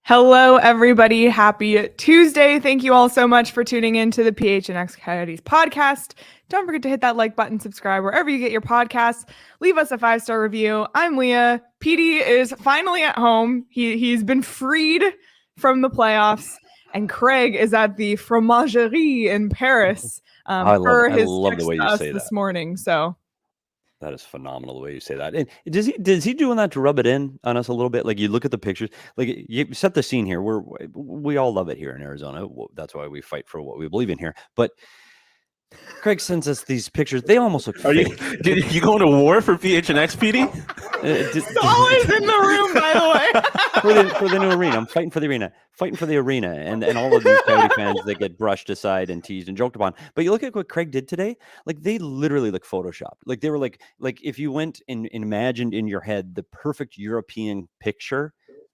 Hello, everybody. Happy Tuesday. Thank you all so much for tuning in to the PHNX Coyotes podcast. Don't forget to hit that like button, subscribe wherever you get your podcasts. Leave us a 5-star review. I'm Leah. Petey is finally at home. He's been freed from the playoffs. And Craig is at the Fromagerie in Paris I per his love the way you say this that. morning. So that is phenomenal the way you say that. And does he doing that to rub it in on us a little bit? Like you look at the pictures, like you set the scene here. We all love it here in Arizona. That's why we fight for what we believe in here. But Craig sends us these pictures. They almost look fake. You going to war for PHNX, Petey? Always in the room, by the way. for the new arena. I'm fighting for the arena. Fighting for the arena. And all of these Coyote fans that get brushed aside and teased and joked upon. But you look at what Craig did today. Like they literally look photoshopped. Like they were like if you went and imagined in your head the perfect European picture.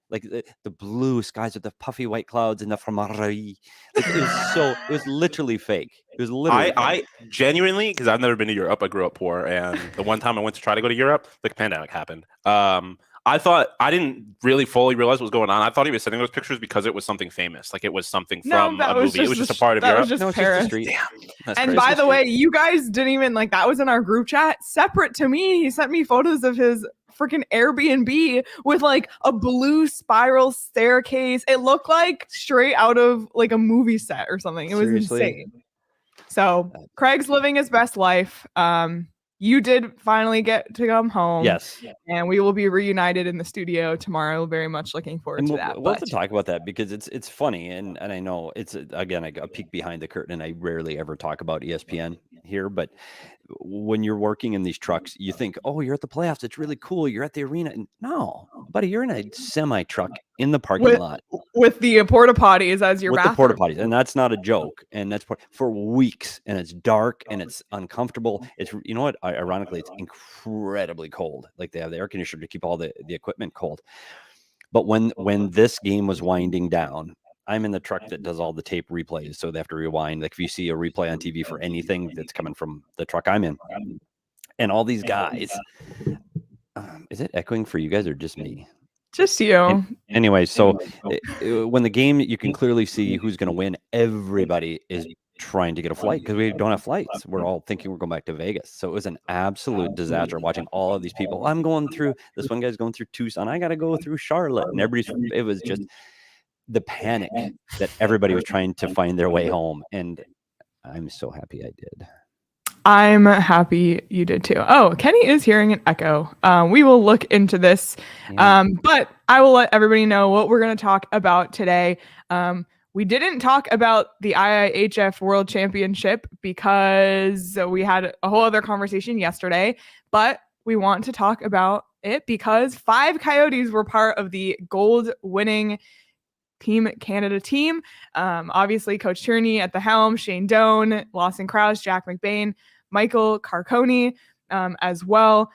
Like the blue skies with the puffy white clouds and the Fromagerie. Like it was literally fake. It was literally I genuinely, because I've never been to Europe. I grew up poor, and the one time I went to try to go to Europe, the pandemic happened. I thought I didn't really fully realize what was going on. I thought he was sending those pictures because it was something famous, like it was something from a movie. It was just a part of Europe. That was just Paris. Damn, and by the way, you guys didn't even that was in our group chat. Separate to me, he sent me photos of his freaking Airbnb with a blue spiral staircase. It looked like straight out of a movie set or something. It was insane. So Craig's living his best life. You did finally get to come home. Yes. And we will be reunited in the studio tomorrow. Very much looking forward to that. We'll have to talk about that because it's funny. And I know it's, again, a peek behind the curtain, and I rarely ever talk about ESPN here. But when you're working in these trucks, you think, oh, you're at the playoffs. It's really cool. You're at the arena. And no, buddy, you're in a semi truck in the parking lot. With the porta potties as your bathroom. With the porta potties. And that's not a joke. And that's for weeks. And it's dark and it's uncomfortable. It's, you know what? Ironically, it's incredibly cold. Like they have the air conditioner to keep all the equipment cold. But when this game was winding down, I'm in the truck that does all the tape replays. So they have to rewind. Like if you see a replay on TV for anything that's coming from the truck I'm in, and all these guys, is it echoing for you guys or just me? Just you. Anyway, so when the game, you can clearly see who's going to win. Everybody is trying to get a flight because we don't have flights. We're all thinking we're going back to Vegas. So it was an absolute disaster watching all of these people. I'm going through, this one guy's going through Tucson. I got to go through Charlotte. And it was just the panic that everybody was trying to find their way home. And I'm so happy I did. I'm happy you did too. Oh, Kenny is hearing an echo. We will look into this. But I will let everybody know what we're going to talk about today. We didn't talk about the IIHF World Championship because we had a whole other conversation yesterday, but we want to talk about it because 5 Coyotes were part of the gold-winning Team Canada team. Obviously, Coach Tourigny at the helm, Shane Doan, Lawson Crouse, Jack McBain, Michael Carcone as well.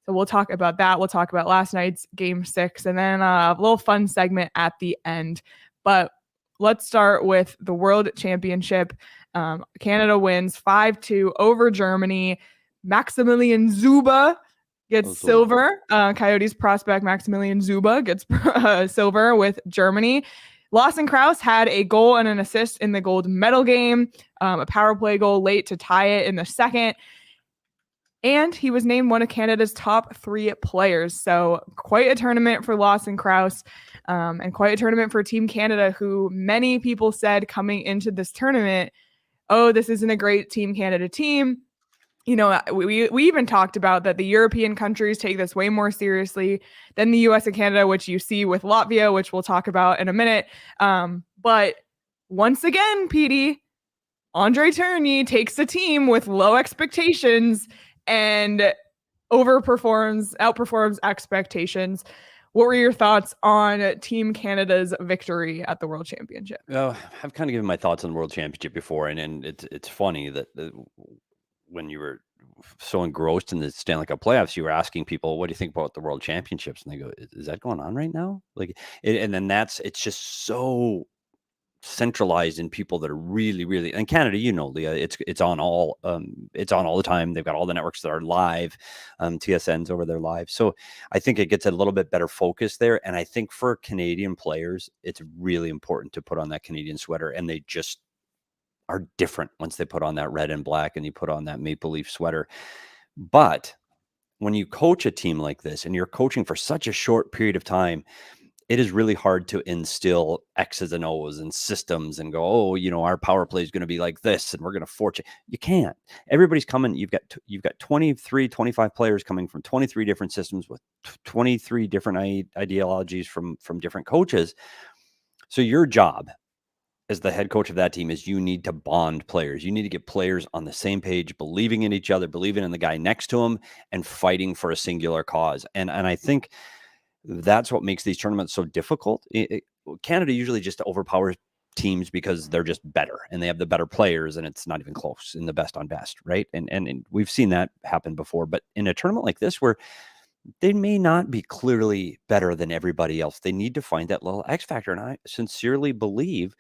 So we'll talk about that. We'll talk about last night's Game 6 and then a little fun segment at the end. But let's start with the World Championship. Canada wins 5-2 over Germany. Maksymilian Szuber gets silver. Coyotes prospect Maksymilian Szuber gets silver with Germany. Lawson Crouse had a goal and an assist in the gold medal game, a power play goal late to tie it in the second. And he was named one of Canada's top 3 players. So quite a tournament for Lawson Crouse and quite a tournament for Team Canada, who many people said coming into this tournament, oh, this isn't a great Team Canada team. You know, we even talked about that the European countries take this way more seriously than the US and Canada, which you see with Latvia, which we'll talk about in a minute. But once again, Petey, André Tourigny takes a team with low expectations and outperforms expectations. What were your thoughts on Team Canada's victory at the World Championship? I've kind of given my thoughts on the World Championship before, and it's funny that when you were so engrossed in the Stanley Cup playoffs, you were asking people, what do you think about the World Championships? And they go, is that going on right now? And then it's just so centralized in people that are really, really, and Canada, Leah, it's on all the time. They've got all the networks that are live, TSN's over there live. So I think it gets a little bit better focus there. And I think for Canadian players, it's really important to put on that Canadian sweater, and they just are different once they put on that red and black and you put on that Maple Leaf sweater. But when you coach a team like this and you're coaching for such a short period of time, it is really hard to instill X's and O's and systems and go, oh, our power play is going to be like this and we're going to force it. You can't. Everybody's coming. You've got 23, 25 players coming from 23 different systems with 23 different ideologies from different coaches. So your job as the head coach of that team is you need to bond players. You need to get players on the same page, believing in each other, believing in the guy next to them, and fighting for a singular cause. And I think that's what makes these tournaments so difficult. Canada usually just overpowers teams because they're just better and they have the better players, and it's not even close in the best on best, right? And we've seen that happen before. But in a tournament like this, where they may not be clearly better than everybody else, they need to find that little X factor. And I sincerely believe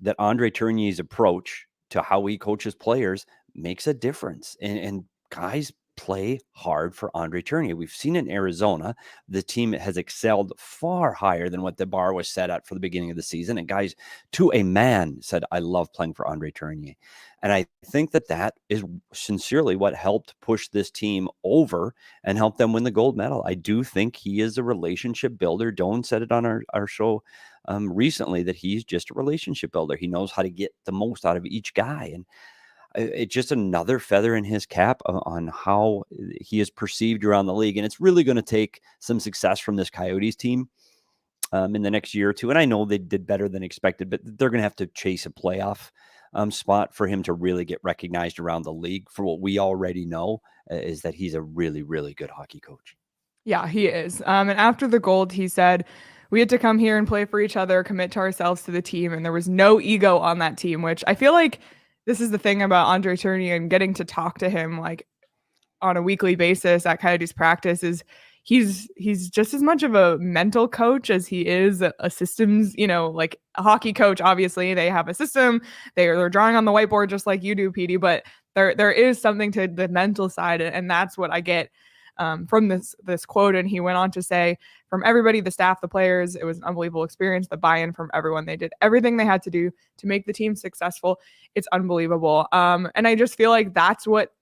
that André Tourigny's approach to how he coaches players makes a difference. And guys play hard for André Tourigny. We've seen in Arizona, the team has excelled far higher than what the bar was set at for the beginning of the season. And guys, to a man, said, I love playing for André Tourigny. And I think that is sincerely what helped push this team over and help them win the gold medal. I do think he is a relationship builder. Doan said it on our show recently, that he's just a relationship builder. He knows how to get the most out of each guy. And it's just another feather in his cap on how he is perceived around the league. And it's really going to take some success from this Coyotes team in the next year or two. And I know they did better than expected, but they're going to have to chase a playoff spot for him to really get recognized around the league. For what we already know is that he's a really, really good hockey coach. Yeah, he is. And after the gold, he said, we had to come here and play for each other, commit to ourselves, to the team. And there was no ego on that team, which I feel like this is the thing about André Tourigny, and getting to talk to him like on a weekly basis at Coyotes practice is he's just as much of a mental coach as he is a systems, like a hockey coach. Obviously they have a system, they're drawing on the whiteboard just like you do, Petey, but there is something to the mental side. And that's what I get from this quote. And he went on to say, from everybody, the staff, the players, it was an unbelievable experience. The buy-in from everyone, they did everything they had to do to make the team successful. It's unbelievable. And I just feel like that's what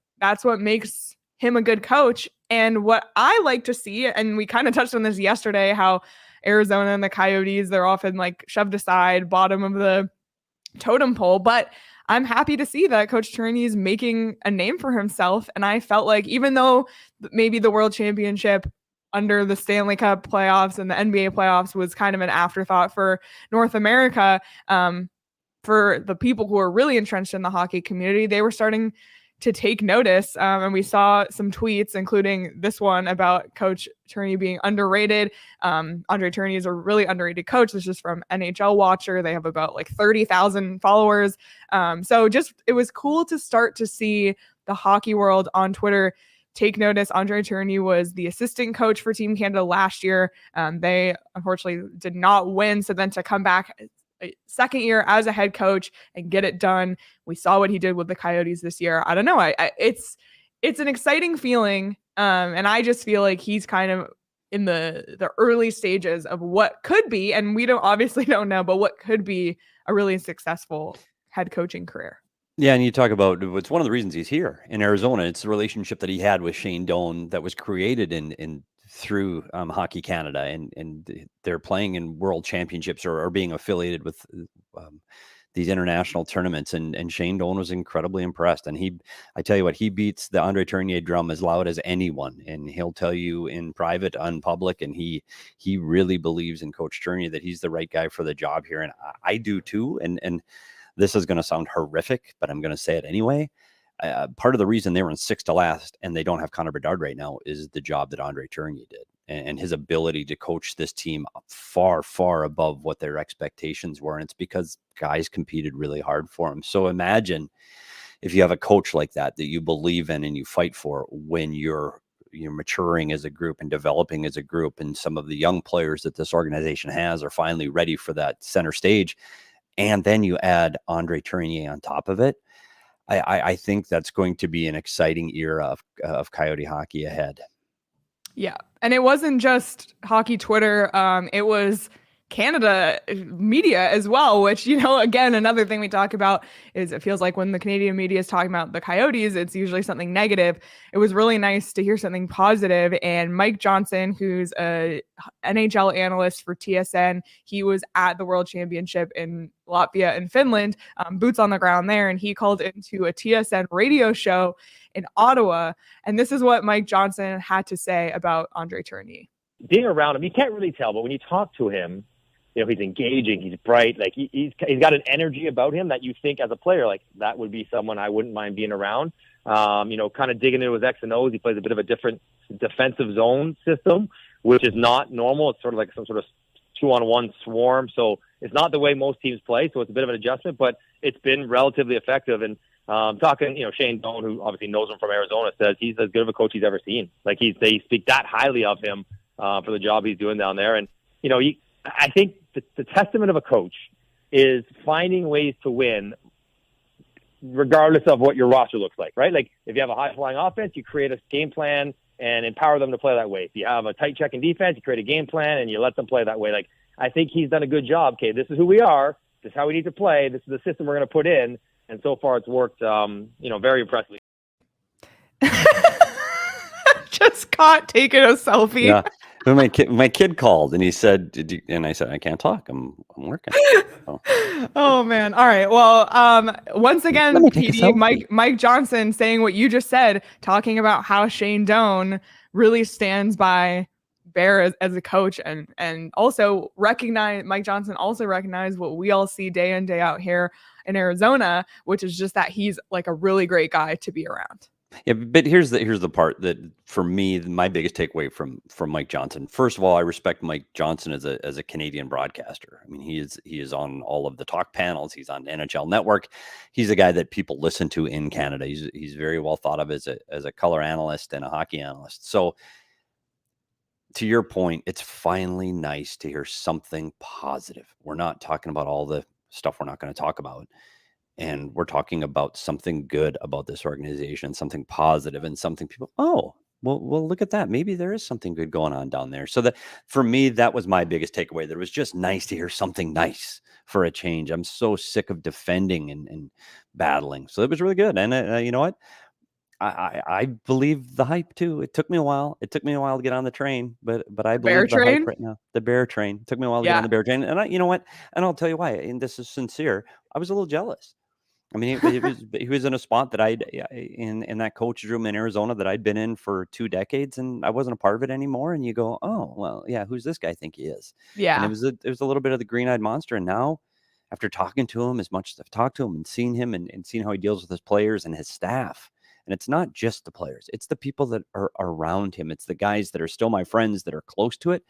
makes him a good coach. And what I like to see, and we kind of touched on this yesterday, how Arizona and the Coyotes, they're often like shoved aside, bottom of the totem pole, but I'm happy to see that Coach Tourigny is making a name for himself. And I felt like even though maybe the World Championship under the Stanley Cup playoffs and the NBA playoffs was kind of an afterthought for North America, for the people who are really entrenched in the hockey community, they were starting to take notice. And we saw some tweets, including this one about Coach Tourigny being underrated. André Tourigny is a really underrated coach. This is from NHL Watcher. They have about like 30,000 followers. So just, it was cool to start to see the hockey world on Twitter take notice. André Tourigny was the assistant coach for Team Canada last year. They unfortunately did not win. So then to come back a second year as a head coach and get it done. We saw what he did with the Coyotes this year. I don't know. It's an exciting feeling. And I just feel like he's kind of in the early stages of what could be, and we obviously don't know, but what could be a really successful head coaching career. Yeah, and you talk about, it's one of the reasons he's here in Arizona. It's the relationship that he had with Shane Doan that was created through Hockey Canada, and they're playing in world championships or being affiliated with these international tournaments. And Shane Doan was incredibly impressed. And I tell you what, he beats the André Tourigny drum as loud as anyone. And he'll tell you in private, unpublic, and he really believes in Coach Tourigny, that he's the right guy for the job here. And I do too. And this is going to sound horrific, but I'm going to say it anyway. Part of the reason they were in 6th to last and they don't have Connor Bedard right now is the job that André Tourigny did, and his ability to coach this team far, far above what their expectations were. And it's because guys competed really hard for him. So imagine if you have a coach like that you believe in and you fight for, when you're maturing as a group and developing as a group, and some of the young players that this organization has are finally ready for that center stage. and then you add André Tourigny on top of it, I think that's going to be an exciting era of Coyote hockey ahead. Yeah. And it wasn't just hockey Twitter. It was Canada media as well, which, again, another thing we talk about is it feels like when the Canadian media is talking about the Coyotes, it's usually something negative. It was really nice to hear something positive. And Mike Johnson, who's a NHL analyst for TSN, he was at the World Championship in Latvia and Finland, boots on the ground there. And he called into a TSN radio show in Ottawa. And this is what Mike Johnson had to say about André Tourigny. Being around him, you can't really tell, but when you talk to him, he's engaging, he's bright, like he's got an energy about him that you think as a player, like that would be someone I wouldn't mind being around. Kind of digging into his X and O's. He plays a bit of a different defensive zone system, which is not normal. It's sort of like some sort of 2-on-1 swarm. So it's not the way most teams play. So it's a bit of an adjustment, but it's been relatively effective. And talking, Shane Doan, who obviously knows him from Arizona, says he's as good of a coach he's ever seen. Like they speak that highly of him for the job he's doing down there. And, I think the testament of a coach is finding ways to win regardless of what your roster looks like, right? Like if you have a high-flying offense, you create a game plan and empower them to play that way. If you have a tight checking defense, you create a game plan and you let them play that way. Like I think he's done a good job. Okay, this is who we are. This is how we need to play. This is the system we're going to put in. And so far it's worked, very impressively. Just caught taking a selfie. Yeah. My kid called and he said, and I said, I can't talk. I'm working. Oh man. All right. Well, once again, Petey, Mike Johnson saying what you just said, talking about how Shane Doan really stands by Bear as a coach and also Mike Johnson also recognized what we all see day in, day out here in Arizona, which is just that he's like a really great guy to be around. Yeah, but here's the part that for me, my biggest takeaway from Mike Johnson. First of all, I respect Mike Johnson as a Canadian broadcaster. I mean, he is on all of the talk panels. He's on NHL Network. He's a guy that people listen to in Canada. He's very well thought of as a color analyst and a hockey analyst. So to your point, it's finally nice to hear something positive. We're not talking about all the stuff we're not going to talk about. And we're talking about something good about this organization, something positive, and something people, well, look at that. Maybe there is something good going on down there. So that for me, that was my biggest takeaway. That it was just nice to hear something nice for a change. I'm so sick of defending and battling. So it was really good. And you know what? I believe the hype too. It took me a while. It took me a while to get on the train, but I believe the hype right now. The Bear train. It took me a while to get on the Bear train. And you know what? And I'll tell you why. And this is sincere. I was a little jealous. I mean, he was in a spot that I'd in that coach's room in Arizona that I'd been in for 2 decades, and I wasn't a part of it anymore. And you go, oh, well, yeah, who's this guy think he is? Yeah. And it was a little bit of the green-eyed monster. And now, after talking to him as much as I've talked to him and seen him and seen how he deals with his players and his staff, and it's not just the players, it's the people that are around him. It's the guys that are still my friends that are close to it,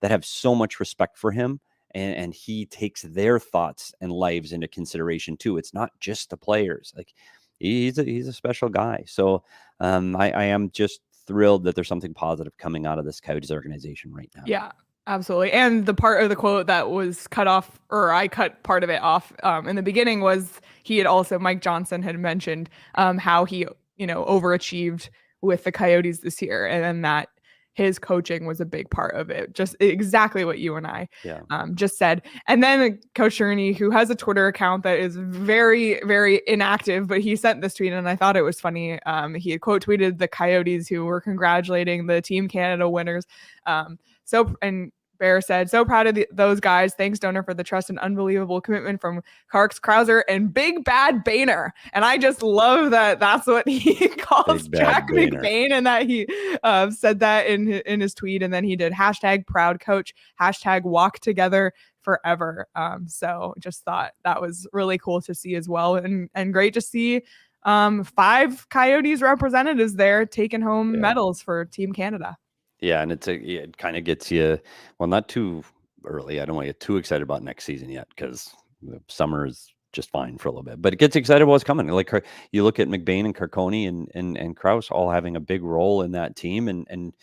that have so much respect for him. And he takes their thoughts and lives into consideration too. It's not just the players. Like he's a special guy. So I am just thrilled that there's something positive coming out of this Coyotes organization right now. Yeah, absolutely. And the part of the quote that was cut off, or I cut part of it off in the beginning, was Mike Johnson had mentioned how he, overachieved with the Coyotes this year, and then that his coaching was a big part of it. Just exactly what you and I just said. And then Coach Jérémy, who has a Twitter account that is very, very inactive, but he sent this tweet and I thought it was funny. He had quote tweeted the Coyotes who were congratulating the Team Canada winners. And Bear said, so proud of those guys. Thanks, Donor, for the trust and unbelievable commitment from Krauser and Big Bad Boehner. And I just love that that's what he calls Jack McBain, and that he said that in his tweet. And then he did #ProudCoach, #Walk Together Forever. So just thought that was really cool to see as well. And great to see 5 Coyotes representatives there taking home medals for Team Canada. Yeah, and it kind of gets you, well, not too early. I don't want to get too excited about next season yet because the summer is just fine for a little bit. But it gets excited what's coming. Like you look at McBain and Carcone and Crouse all having a big role in that team and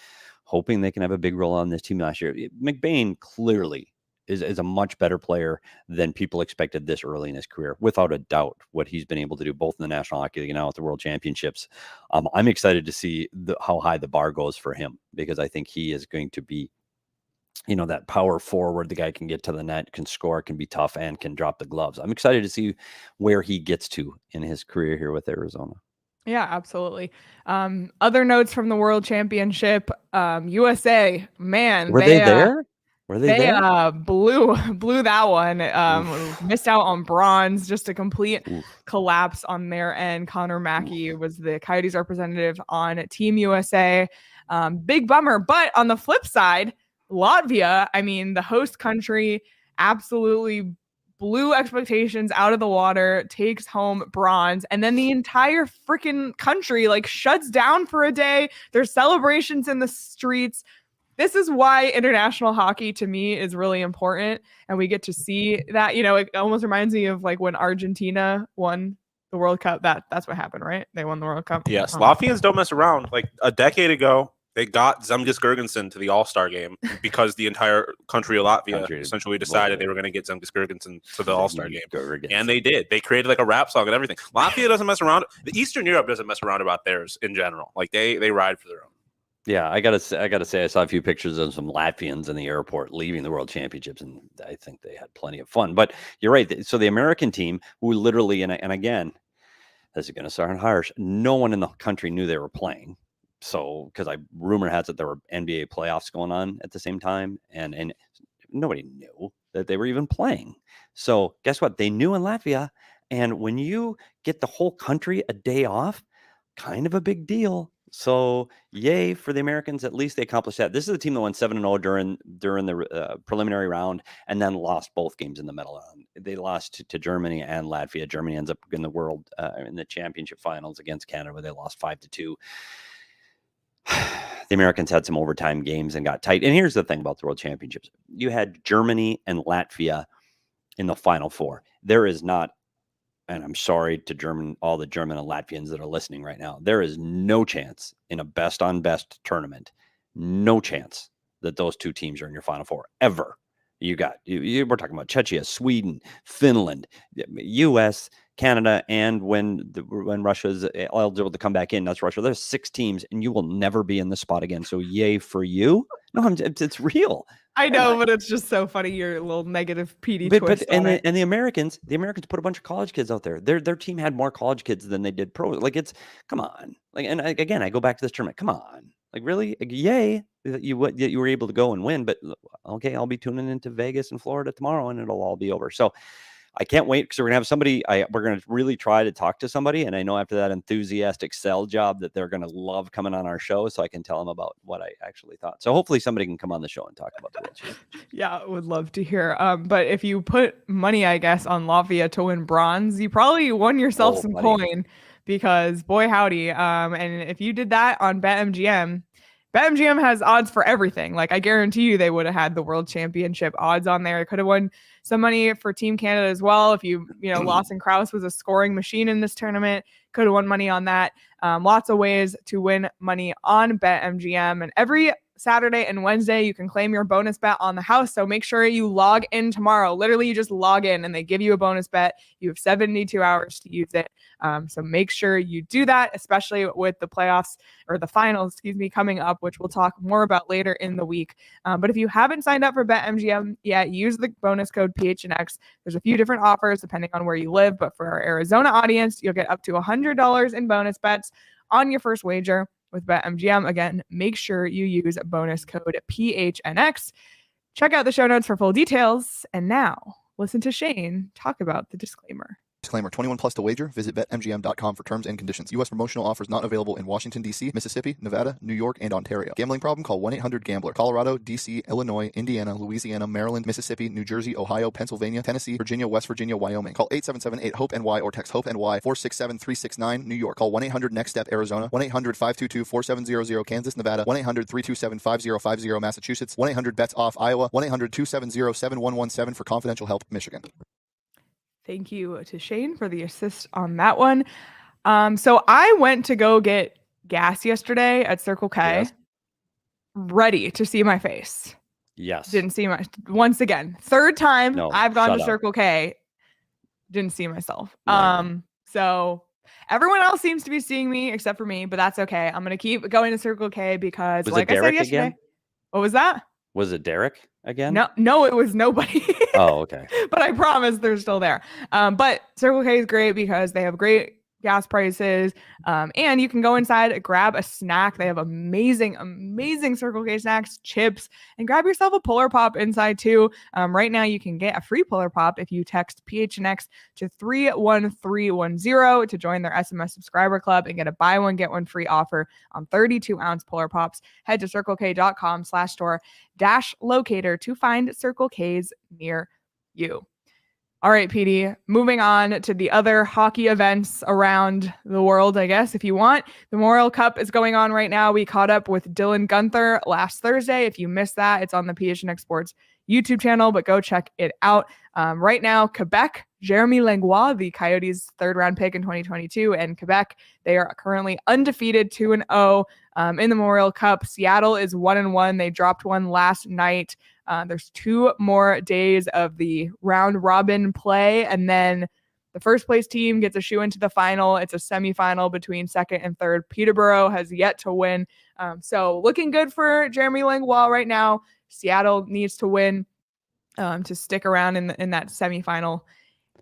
hoping they can have a big role on this team last year. McBain clearly is a much better player than people expected this early in his career, without a doubt. What he's been able to do both in the National Hockey League and now at the World Championships, I'm excited to see how high the bar goes for him, because I think he is going to be, that power forward. The guy can get to the net, can score, can be tough, and can drop the gloves. I'm excited to see where he gets to in his career here with Arizona. Yeah, absolutely. Other notes from the World Championship, USA, man, Were they there? Were they there? Blew that one. Missed out on bronze, just a complete collapse on their end. Connor Mackey was the Coyotes representative on Team USA. Big bummer. But on the flip side, Latvia, I mean, the host country, absolutely blew expectations out of the water, takes home bronze, and then the entire freaking country shuts down for a day. There's celebrations in the streets. This is why international hockey to me is really important, and we get to see that. It almost reminds me of when Argentina won the World Cup. That's what happened, right? They won the World Cup. Yes, Latvians don't mess around. Like a decade ago, they got Zemgus Girgensson to the All-Star game because the entire country of Latvia essentially decided they were going to get Zemgus Girgensson to the All-Star game. And they did. They created a rap song and everything. Latvia doesn't mess around. The Eastern Europe doesn't mess around about theirs in general. They ride for their own. Yeah, I gotta say, I saw a few pictures of some Latvians in the airport leaving the World Championships, and I think they had plenty of fun. But you're right. So the American team, who literally, and again, this is going to sound harsh, no one in the country knew they were playing. So, because rumor has it there were NBA playoffs going on at the same time, and nobody knew that they were even playing. So, guess what? They knew in Latvia, and when you get the whole country a day off, kind of a big deal. So, yay for the Americans. At least they accomplished that. This is a team that won 7-0 during the preliminary round, and then lost both games in the middle round. They lost to Germany and Latvia. Germany ends up in the in the championship finals against Canada, where they lost 5-2. The Americans had some overtime games and got tight. And here's the thing about the World Championships. You had Germany and Latvia in the Final Four. There is not, and I'm sorry to all the German and Latvians that are listening right now, there is no chance in a best-on-best tournament, no chance that those two teams are in your Final Four, ever. We're talking about Czechia, Sweden, Finland, U.S., Canada, and when Russia's eligible to come back in, that's Russia. There's 6 teams, and you will never be in the spot again. So yay for you. No, it's real. I know, but it's just so funny. Your little negative PD twist. And the Americans put a bunch of college kids out there. Their team had more college kids than they did pro. Come on. And again, I go back to this tournament. Come on. Really? Yay that you were able to go and win. But okay, I'll be tuning into Vegas and Florida tomorrow, and it'll all be over. So I can't wait, because we're gonna have somebody. We're gonna really try to talk to somebody, and I know after that enthusiastic sell job that they're gonna love coming on our show, so I can tell them about what I actually thought. So hopefully somebody can come on the show and talk about the World Championship. Yeah, would love to hear. But if you put money, I guess, on Latvia to win bronze, you probably won yourself some coin, because boy howdy. And if you did that on BetMGM has odds for everything. I guarantee you they would have had the World Championship odds on there. Could have won some money for Team Canada as well. If Lawson Crouse was a scoring machine in this tournament, could have won money on that. Lots of ways to win money on BetMGM. And every Saturday and Wednesday, you can claim your bonus bet on the house. So make sure you log in tomorrow. Literally, you just log in and they give you a bonus bet. You have 72 hours to use it. So make sure you do that, especially with the playoffs, or the finals, coming up, which we'll talk more about later in the week. But if you haven't signed up for BetMGM yet, use the bonus code PHNX. There's a few different offers depending on where you live, but for our Arizona audience, you'll get up to $100 in bonus bets on your first wager with BetMGM. Again, make sure you use bonus code PHNX. Check out the show notes for full details. And now, listen to Shane talk about the disclaimer. Disclaimer, 21 plus to wager. Visit BetMGM.com for terms and conditions. U.S. promotional offers not available in Washington, D.C., Mississippi, Nevada, New York, and Ontario. Gambling problem? Call 1-800-GAMBLER. Colorado, D.C., Illinois, Indiana, Louisiana, Maryland, Mississippi, New Jersey, Ohio, Pennsylvania, Tennessee, Virginia, West Virginia, Wyoming. Call 877-8-HOPE-NY or text HOPE-NY 467-369, New York. Call 1-800-NEXT-STEP, Arizona. 1-800-522-4700, Kansas, Nevada. 1-800-327-5050, Massachusetts. 1-800-BETS-OFF, Iowa. 1-800-270-7117 for confidential help, Michigan. Thank you to Shane for the assist on that one. So I went to go get gas yesterday at Circle K, ready to see my face. Yes. Didn't see my once again. Third time No, I've gone shut to up. Circle K. Didn't see myself. Right. So everyone else seems to be seeing me except for me, but that's okay. I'm gonna keep going to Circle K because, Was like it I said Derek yesterday, again? what was that? Was it Derek again? No, it was nobody. Oh, okay. But I promise they're still there. But Circle K is great because they have great gas prices. And you can go inside, grab a snack. They have amazing Circle K snacks, chips, and grab yourself a Polar Pop inside too. Right now you can get a free Polar Pop if you text PHNX to 31310 to join their SMS subscriber club and get a buy one, get one free offer on 32-ounce Polar Pops. Head to circlek.com/store-locator to find Circle K's near you. All right, Petey, moving on to the other hockey events around the world, I guess, if you want. The Memorial Cup is going on right now. We caught up with Dylan Guenther last Thursday. If you missed that, it's on the PHNX Sports YouTube channel, but go check it out. Right now, Quebec, Jérémy Langlois, the Coyotes' third-round pick in 2022, and Quebec, they are currently undefeated 2-0 in the Memorial Cup. Seattle is 1-1. They dropped one last night. There's 2 more days of the round robin play, and then the first place team gets a shoe into the final. It's a semifinal between second and third. Peterborough has yet to win. So looking good for Jérémy Langlois right now. Seattle needs to win to stick around in that semifinal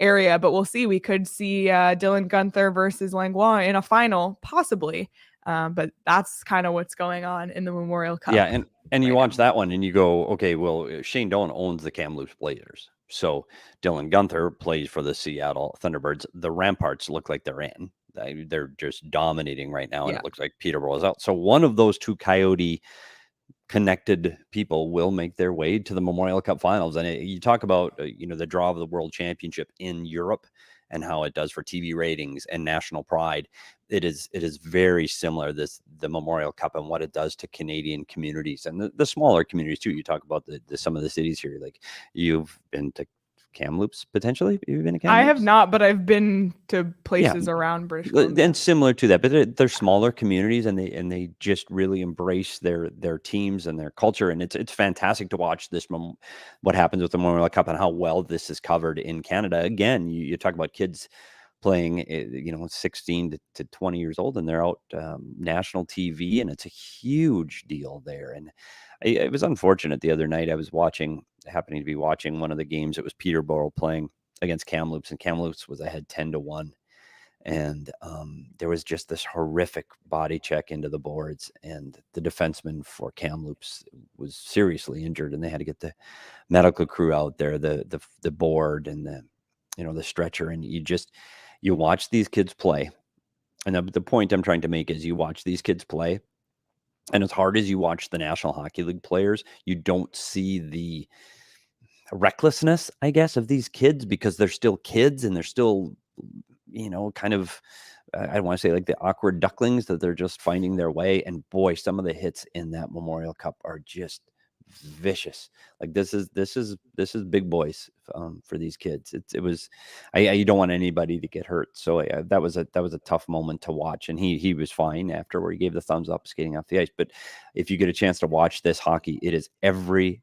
area, but we'll see. We could see Dylan Guenther versus Langlois in a final, possibly. But that's kind of what's going on in the Memorial Cup. Yeah, and you watch that one and you go, okay, well, Shane Doan owns the Kamloops Blazers. So Dylan Guenther plays for the Seattle Thunderbirds. The Ramparts look like they're in. They're just dominating right now, and it looks like Peterborough is out. So one of those 2 Coyote connected people will make their way to the Memorial Cup finals. And you talk about, the draw of the World Championship in Europe and how it does for TV ratings and national pride. It is very similar, the Memorial Cup, and what it does to Canadian communities and the smaller communities too. You talk about the some of the cities here, like you've been to Kamloops potentially. You've been to Kamloops? I have not, but I've been to places around British Columbia. And similar to that, but they're smaller communities, and they just really embrace their teams and their culture, and it's fantastic to watch this what happens with the Memorial Cup and how well this is covered in Canada. Again, you talk about kids playing, 16 to 20 years old, and they're out national TV, and it's a huge deal there. And it was unfortunate the other night. I was happening to be watching one of the games. It was Peterborough playing against Kamloops, and Kamloops was ahead 10-1. And there was just this horrific body check into the boards, and the defenseman for Kamloops was seriously injured, and they had to get the medical crew out there, the board and the stretcher. And you watch these kids play. And the point I'm trying to make is you watch these kids play, and as hard as you watch the National Hockey League players, you don't see the recklessness, I guess, of these kids, because they're still kids and they're still, kind of, I don't want to say like the awkward ducklings, that they're just finding their way. And boy, some of the hits in that Memorial Cup are just vicious. Like this is big boys for these kids. You don't want anybody to get hurt. So that was a tough moment to watch, and he was fine afterward. He gave the thumbs up skating off the ice. But if you get a chance to watch this hockey, it is every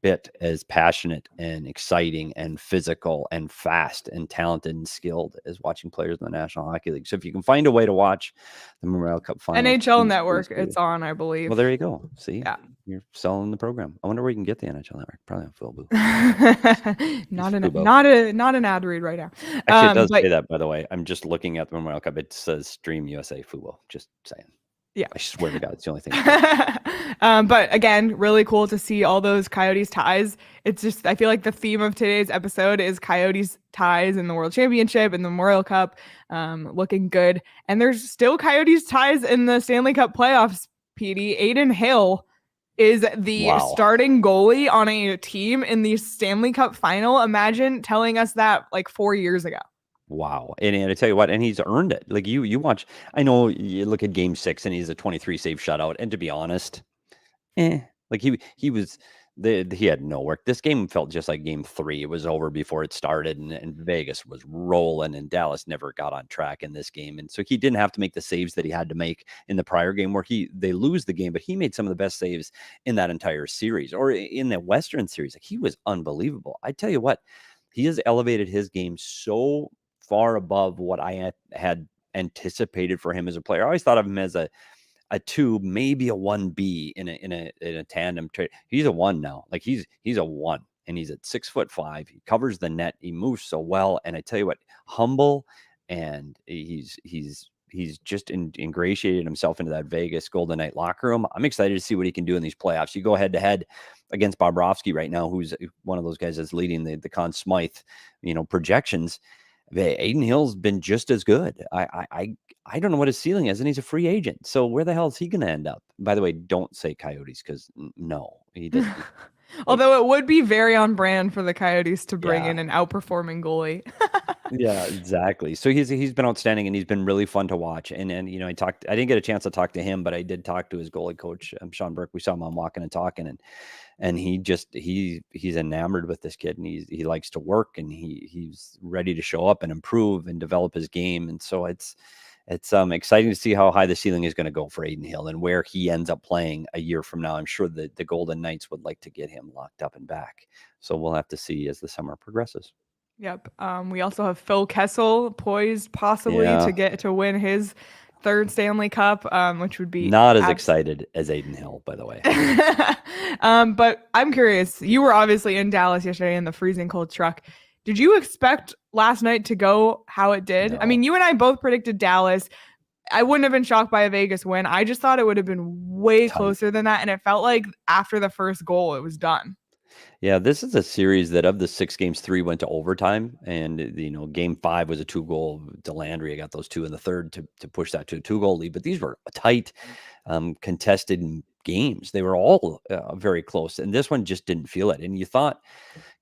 bit as passionate and exciting and physical and fast and talented and skilled as watching players in the National Hockey League. So if you can find a way to watch the Memorial Cup final, NHL Network, it's on, I believe. Well, there you go. See, yeah, you're selling the program. I wonder where you can get the NHL Network. Probably on Fubo. not an ad read right now. Actually, it does say that, by the way. I'm just looking at the Memorial Cup. It says Stream USA Fubo. Just saying. Yeah, I swear to God, it's the only thing. But again, really cool to see all those Coyotes ties. It's just, I feel like the theme of today's episode is Coyotes ties in the World Championship and the Memorial Cup, looking good. And there's still Coyotes ties in the Stanley Cup playoffs, Petey. Aiden Hill is the starting goalie on a team in the Stanley Cup final. Imagine telling us that like 4 years ago. Wow. And I tell you what, and he's earned it. Like you watch, I know you look at game 6 and he's a 23 save shutout. And to be honest, like he was He had no work. This game felt just like game 3. It was over before it started, and Vegas was rolling, and Dallas never got on track in this game. And so he didn't have to make the saves that he had to make in the prior game where they lose the game, but he made some of the best saves in that entire series, or in the Western series. Like, he was unbelievable. I tell you what, he has elevated his game so far above what I had anticipated for him as a player. I always thought of him as a 2, maybe a 1B in a tandem trade. He's a 1 now. Like, he's a 1, and he's at 6'5". He covers the net. He moves so well. And I tell you what, humble, and he's just ingratiated himself into that Vegas Golden Knight locker room. I'm excited to see what he can do in these playoffs. You go head to head against Bobrovsky right now, who's one of those guys that's leading the Conn Smythe, projections. Adin Hill's been just as good. I don't know what his ceiling is, and he's a free agent. So where the hell is he going to end up? By the way, don't say Coyotes, because no, he doesn't. Although it would be very on brand for the Coyotes to bring in an outperforming goalie. Yeah, exactly. So he's been outstanding, and he's been really fun to watch. And I didn't get a chance to talk to him, but I did talk to his goalie coach, Sean Burke. We saw him on Walking and Talking, and he's enamored with this kid, and he likes to work, and he's ready to show up and improve and develop his game. And so it's exciting to see how high the ceiling is going to go for Adin Hill and where he ends up playing a year from now. I'm sure that the Golden Knights would like to get him locked up and back. So we'll have to see as the summer progresses. Yep. We also have Phil Kessel poised possibly to get to win his 3rd Stanley Cup, which would be not as excited as Adin Hill, by the way. But I'm curious. You were obviously in Dallas yesterday in the freezing cold truck. Did you expect last night to go how it did? No. I mean, you and I both predicted Dallas. I wouldn't have been shocked by a Vegas win. I just thought it would have been way closer than that. And it felt like after the first goal, it was done. Yeah, this is a series that of the 6 games, 3 went to overtime. And, game 5 was a 2-goal. Delandria got those 2 in the third to push that to a 2-goal lead. But these were tight, contested games. They were all very close. And this one just didn't feel it. And you thought,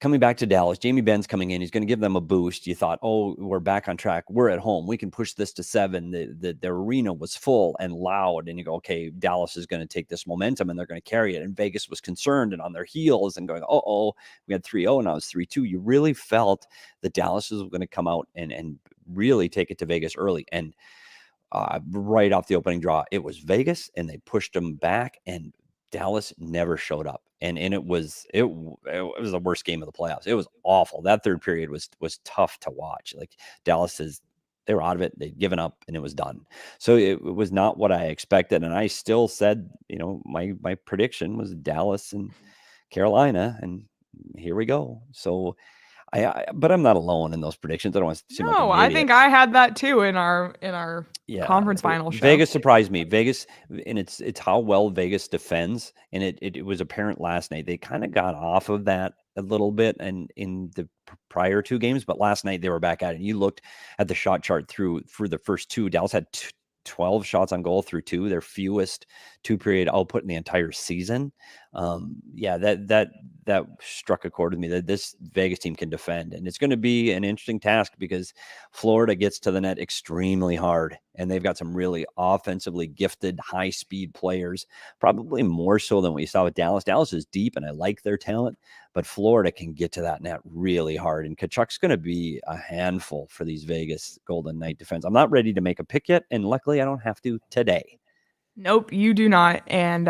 coming back to Dallas, Jamie Benn's coming in. He's going to give them a boost. You thought, oh, we're back on track. We're at home. We can push this to 7. The arena was full and loud. And you go, okay, Dallas is going to take this momentum and they're going to carry it. And Vegas was concerned and on their heels and going, we had 3-0 and now it's 3-2. You really felt that Dallas was going to come out and really take it to Vegas early. And right off the opening draw, it was Vegas, and they pushed them back, and Dallas never showed up. And it was the worst game of the playoffs. It was awful. That third period was tough to watch. Like, Dallas they were out of it. They'd given up, and it was done. So it was not what I expected. And I still said, my prediction was Dallas and Carolina, and here we go. So but I'm not alone in those predictions. I don't want to seem like an idiot. I think I had that too in our conference final show. Vegas surprised me. Vegas, and it's how well Vegas defends, and it was apparent last night. They kind of got off of that a little bit, and in the prior 2 games, but last night they were back at it. And you looked at the shot chart through the first 2. Dallas had 12 shots on goal through 2, their fewest 2-period output in the entire season. That struck a chord with me, that this Vegas team can defend. And it's going to be an interesting task because Florida gets to the net extremely hard, and they've got some really offensively gifted, high-speed players, probably more so than what you saw with Dallas. Dallas is deep, and I like their talent, but Florida can get to that net really hard. And Tkachuk's going to be a handful for these Vegas Golden Knight defense. I'm not ready to make a pick yet, and luckily I don't have to today. Nope, you do not. And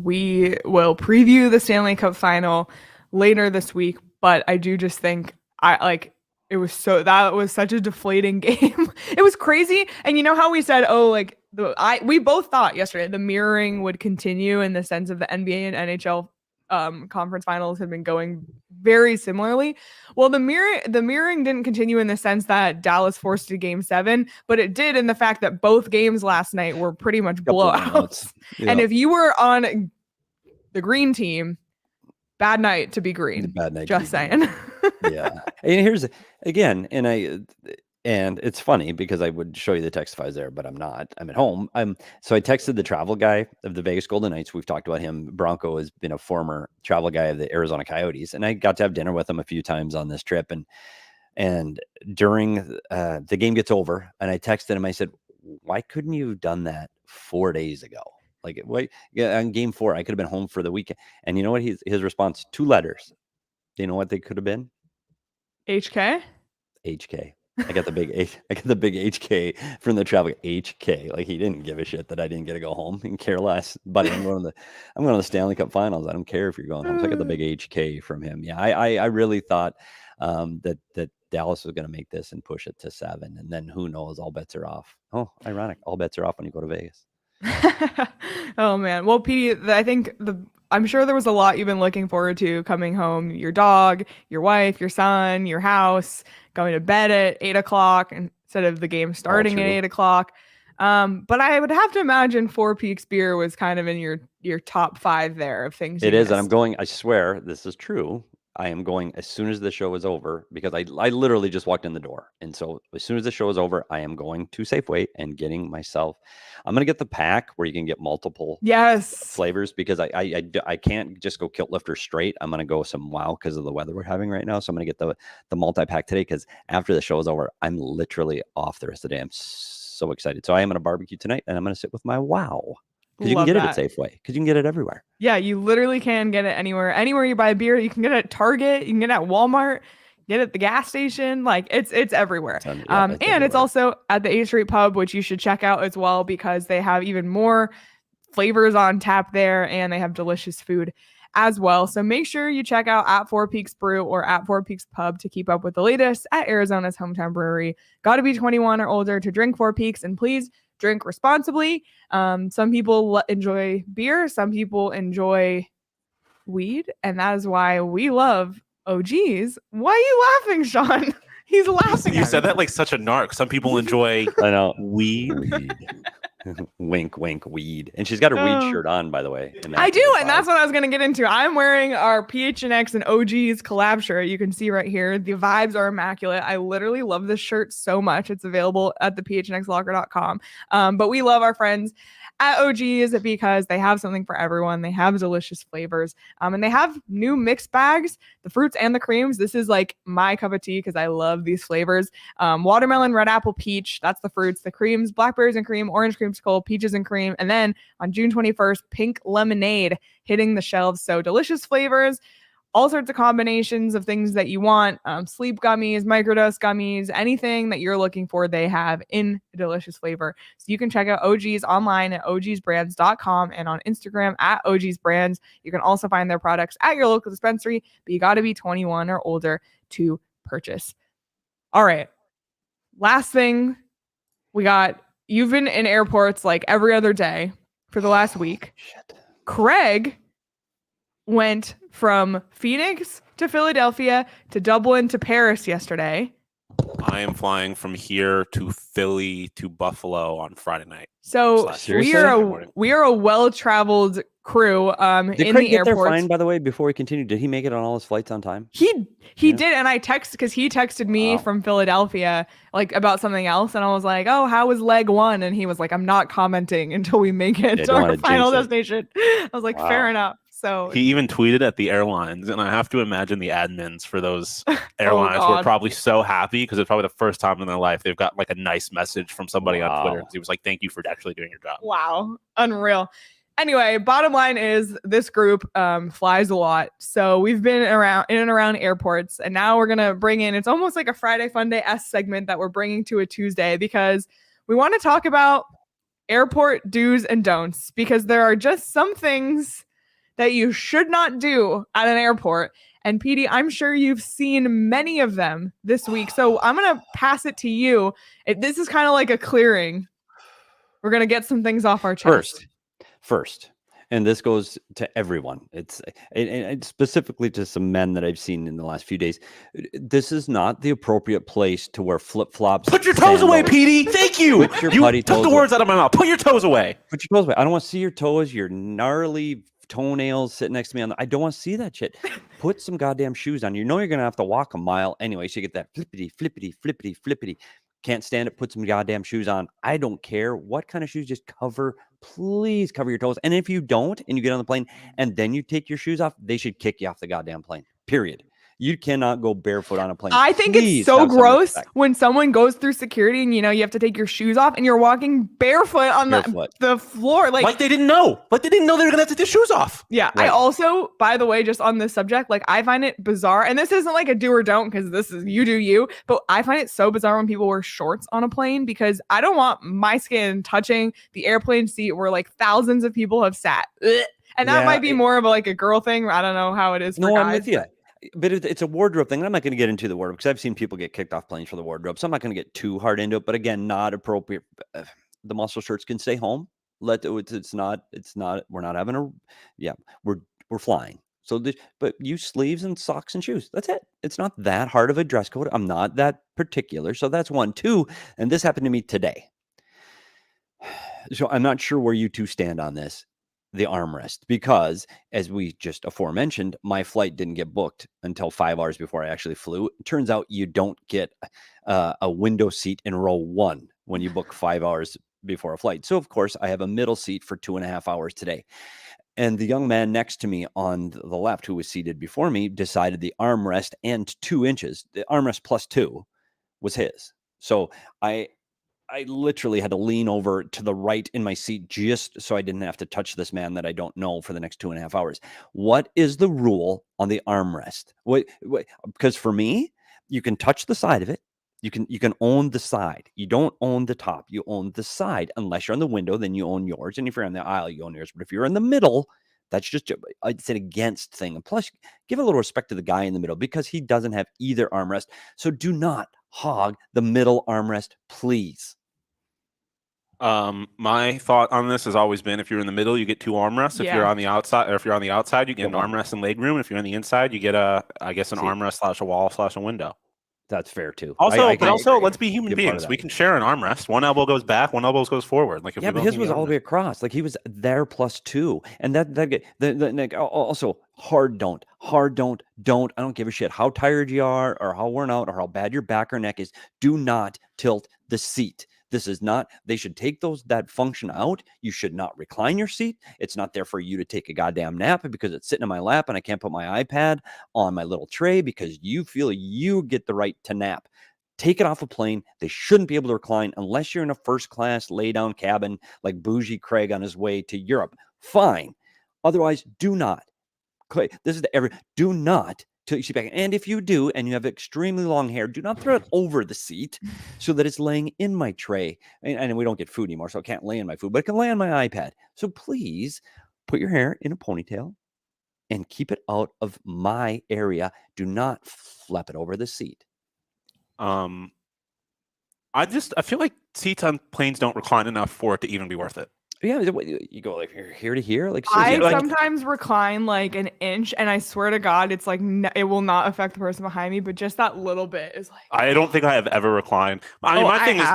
we will preview the Stanley Cup final later this week. But I do just think that was such a deflating game. It was crazy. And you know how we said, we both thought yesterday the mirroring would continue in the sense of the NBA and NHL conference finals have been going very similarly. Well, the mirroring didn't continue in the sense that Dallas forced a game 7, but it did in the fact that both games last night were pretty much blowouts. Yeah. And if you were on the green team, bad night to be green. Bad night. Just saying. Yeah. And here's again, and it's funny because I would show you the text if I was there, but I'm not. I'm at home. So I texted the travel guy of the Vegas Golden Knights. We've talked about him. Bronco has been a former travel guy of the Arizona Coyotes, and I got to have dinner with him a few times on this trip. And during the game gets over, and I texted him. I said, "Why couldn't you have done that 4 days ago? Like, wait, yeah, on game 4, I could have been home for the weekend. And you know what? His response, 2 letters. Do you know what they could have been? HK? HK. I got the big HK from the travel. HK. Like, he didn't give a shit that I didn't get to go home and care less. Buddy, I'm going to the Stanley Cup Finals. I don't care if you're going home. So I got the big HK from him. Yeah, I really thought that Dallas was going to make this and push it to 7, and then who knows? All bets are off. Oh, ironic. All bets are off when you go to Vegas. Oh man. Well, Petey, I'm sure there was a lot you've been looking forward to coming home. Your dog, your wife, your son, your house, going to bed at 8:00 instead of the game starting at 8:00. But I would have to imagine Four Peaks beer was kind of in your top 5 there of things. It is, and I'm going. I swear this is true. I am going as soon as the show is over because I literally just walked in the door. And so as soon as the show is over, I am going to Safeway and getting myself, I'm going to get the pack where you can get multiple flavors because I can't just go Kilt Lifter straight. I'm going to go some Wow because of the weather we're having right now. So I'm going to get the multi-pack today because after the show is over, I'm literally off the rest of the day. I'm so excited. So I am going to barbecue tonight and I'm going to sit with my Wow. Because you can get it at Safeway. Because you can get it everywhere. Yeah, you literally can get it anywhere. Anywhere you buy beer, you can get it at Target. You can get it at Walmart. Get it at the gas station. Like it's everywhere. It's everywhere. It's also at the 8th Street Pub, which you should check out as well because they have even more flavors on tap there, and they have delicious food as well. So make sure you check out at Four Peaks Brew or at Four Peaks Pub to keep up with the latest at Arizona's hometown brewery. Got to be 21 or older to drink Four Peaks, and please drink responsibly. Some people enjoy beer, some people enjoy weed, and that is why we love OGs. Why are you laughing, Sean? He's laughing. You said that like such a narc. Some people enjoy I know weed. Wink, wink, weed. And she's got her weed shirt on, by the way. I do, and that's what I was going to get into. I'm wearing our PHNX and OGs collab shirt. You can see right here. The vibes are immaculate. I literally love this shirt so much. It's available at the phnxlocker.com. But we love our friends at OGs because they have something for everyone. They have delicious flavors. And they have new mixed bags, the fruits and the creams. This is like my cup of tea because I love these flavors. Watermelon, red apple, peach. That's the fruits. The creams, blackberries and cream, orange creamsicle, peaches and cream. And then on June 21st, pink lemonade hitting the shelves. So delicious flavors. All sorts of combinations of things that you want. Sleep gummies, microdose gummies, anything that you're looking for, they have in a delicious flavor. So you can check out OGs online at ogsbrands.com and on Instagram at ogsbrands. You can also find their products at your local dispensary, but you got to be 21 or older to purchase. All right. Last thing you've been in airports like every other day for the last week. Shit. Craig went from Phoenix to Philadelphia to Dublin to Paris yesterday. I am flying from here to Philly to Buffalo on Friday night. So we are a well-traveled crew did in Craig the get there airport. fine, by the way, before he continued? Did he make it on all his flights on time? He did, and I texted because he texted me from Philadelphia like about something else, and I was like, "Oh, how was leg 1?" And he was like, "I'm not commenting until we make it to our final destination." I was like, "Fair enough." So he even tweeted at the airlines, and I have to imagine the admins for those airlines were probably so happy because it's probably the first time in their life they've got like a nice message from somebody on Twitter. He was like, "Thank you for actually doing your job." Wow, unreal. Anyway, bottom line is this group flies a lot. So we've been in and around airports, and now we're gonna bring in. It's almost like a Friday Fun Day segment that we're bringing to a Tuesday because we want to talk about airport do's and don'ts because there are just some things that you should not do at an airport. And Petey, I'm sure you've seen many of them this week. So I'm going to pass it to you. This is kind of like a clearing. We're going to get some things off our chest. First, and this goes to everyone. It's specifically to some men that I've seen in the last few days. This is not the appropriate place to wear flip-flops. Put your toes away, Petey. Thank you. You took the words out of my mouth. Put your toes away. Put your toes away. I don't want to see your toes, your gnarly toenails sitting next to me. I don't want to see that shit. Put some goddamn shoes on. You know you're going to have to walk a mile anyway, so you get that flippity, flippity, flippity, flippity. Can't stand it. Put some goddamn shoes on. I don't care what kind of shoes. Just please cover your toes. And if you don't, and you get on the plane, and then you take your shoes off, they should kick you off the goddamn plane. Period. You cannot go barefoot on a plane. I think Please it's so have some gross respect. when someone goes through security and, you know, you have to take your shoes off and you're walking barefoot on the floor. Like they didn't know. Like they didn't know they were going to have to take their shoes off. Yeah. Right. I also, by the way, just on this subject, like I find it bizarre, and this isn't like a do or don't because this is you do you, but I find it so bizarre when people wear shorts on a plane because I don't want my skin touching the airplane seat where like thousands of people have sat. Ugh. And that might be more of a girl thing. I don't know how it is for guys. I'm with you. But it's a wardrobe thing. I'm not going to get into the wardrobe because I've seen people get kicked off planes for the wardrobe. So I'm not going to get too hard into it. But again, not appropriate. The muscle shirts can stay home. It's not. We're not having we're flying. So but use sleeves and socks and shoes. That's it. It's not that hard of a dress code. I'm not that particular. So that's 1, 2. And this happened to me today. So I'm not sure where you two stand on this. The armrest, because as we just aforementioned, my flight didn't get booked until 5 hours before I actually flew. It turns out you don't get a window seat in row 1 when you book 5 hours before a flight. So of course I have a middle seat for 2.5 hours today. And the young man next to me on the left, who was seated before me, decided the armrest and 2 inches, the armrest plus 2 was his. So I literally had to lean over to the right in my seat just so I didn't have to touch this man that I don't know for the next 2.5 hours. What is the rule on the armrest? Because for me, you can touch the side of it. You can own the side. You don't own the top. You own the side. Unless you're on the window, then you own yours. And if you're on the aisle, you own yours. But if you're in the middle, that's just it's an against thing. And plus, give a little respect to the guy in the middle because he doesn't have either armrest. So do not hog the middle armrest, please. My thought on this has always been: if you're in the middle, you get 2 armrests. If you're on the outside, or if you're on the outside, you get an armrest and leg room. If you're on the inside, you get an armrest / a wall / a window. That's fair too. Also, let's be human beings. We can share an armrest. One elbow goes back, one elbow goes forward. Like but his was all the way across. Like he was there plus 2, and also hard don't. I don't give a shit how tired you are, or how worn out, or how bad your back or neck is. Do not tilt the seat. This is not, they should take that function out. You should not recline your seat. It's not there for you to take a goddamn nap because it's sitting in my lap and I can't put my iPad on my little tray because you feel you get the right to nap. Take it off a plane. They shouldn't be able to recline unless you're in a first class lay down cabin like Bougie Craig on his way to Europe. Fine. Otherwise, do not. This is do not tilt your seat back. And if you do, and you have extremely long hair, do not throw it over the seat so that it's laying in my tray. And we don't get food anymore, so it can't lay in my food, but it can lay on my iPad. So please put your hair in a ponytail and keep it out of my area. Do not flap it over the seat. I feel like seats on planes don't recline enough for it to even be worth it. Yeah, you go like here to here. Like I sometimes recline like an inch, and I swear to God, it's like it will not affect the person behind me, but just that little bit is like. I don't think I have ever reclined. I mean, my thing is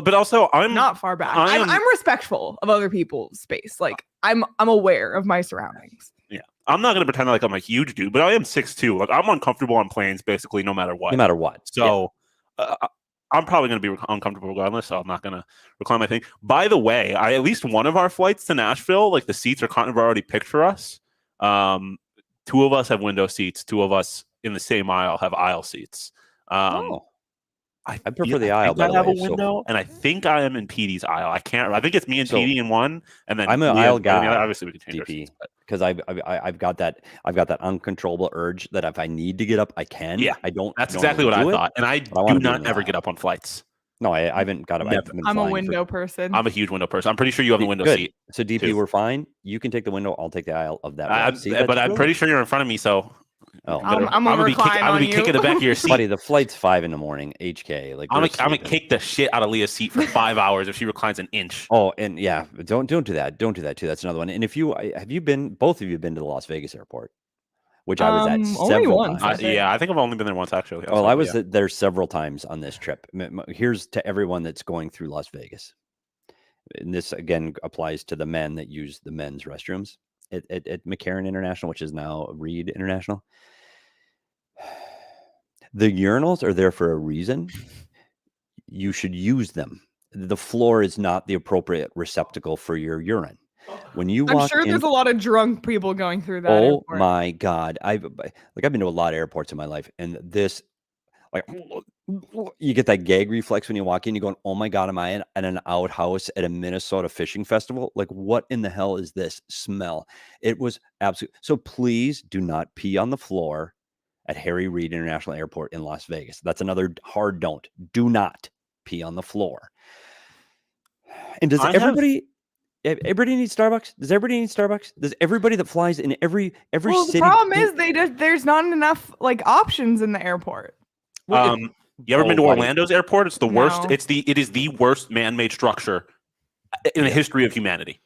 but also I'm not far back. I'm respectful of other people's space. Like I'm aware of my surroundings. Yeah, I'm not gonna pretend like I'm a huge dude, but I am 6'2". Like I'm uncomfortable on planes basically no matter what. So. Yeah. I'm probably going to be uncomfortable regardless, so I'm not going to recline my thing. By the way, at least one of our flights to Nashville, like the seats are kind of already picked for us. 2 of us have window seats. 2 of us in the same aisle have aisle seats. I prefer the aisle. I have a window, and I think I am in Petey's aisle. I think it's me and Petey in one, and then I'm an aisle guy. Obviously, we can change DP because I've got that uncontrollable urge that if I need to get up, I can. Yeah, I don't. That's exactly what I thought, and I do not ever get up on flights. No, I haven't got up. I'm a window person. I'm a huge window person. I'm pretty sure you have the window seat. So DP, too. We're fine. You can take the window. I'll take the aisle of that. But I'm pretty sure you're in front of me, so. Oh, I'm gonna be kicking the back of your seat, buddy. The flight's 5 a.m. HK. Like I'm gonna kick the shit out of Leah's seat for 5 hours if she reclines an inch. Oh, and yeah, don't do that. Don't do that too. That's another one. And if both of you been to the Las Vegas airport, which I was at several times. I think I've only been there once actually. Well, I was there several times on this trip. Here's to everyone that's going through Las Vegas. And this again applies to the men that use the men's restrooms at McCarran International, which is now Reed International. The urinals are there for a reason. You should use them. The floor is not the appropriate receptacle for your urine. When you I'm walk sure in, there's a lot of drunk people going through that. oh airport. my God, I've been to a lot of airports in my life, and this, like, you get that gag reflex when you walk in. You're going, oh my God, am I at an outhouse at a Minnesota fishing festival? Like, what in the hell is this smell? It was absolute. So please do not pee on the floor at Harry Reid International Airport in Las Vegas. That's another hard don't. Do not pee on the floor. And does everybody need Starbucks? Does everybody need Starbucks? Does everybody that flies in every Well, city? the problem is there's not enough like options in the airport. Well, you ever been to buddy. Orlando's airport? It's the worst. No. It is the worst man-made structure in the history of humanity.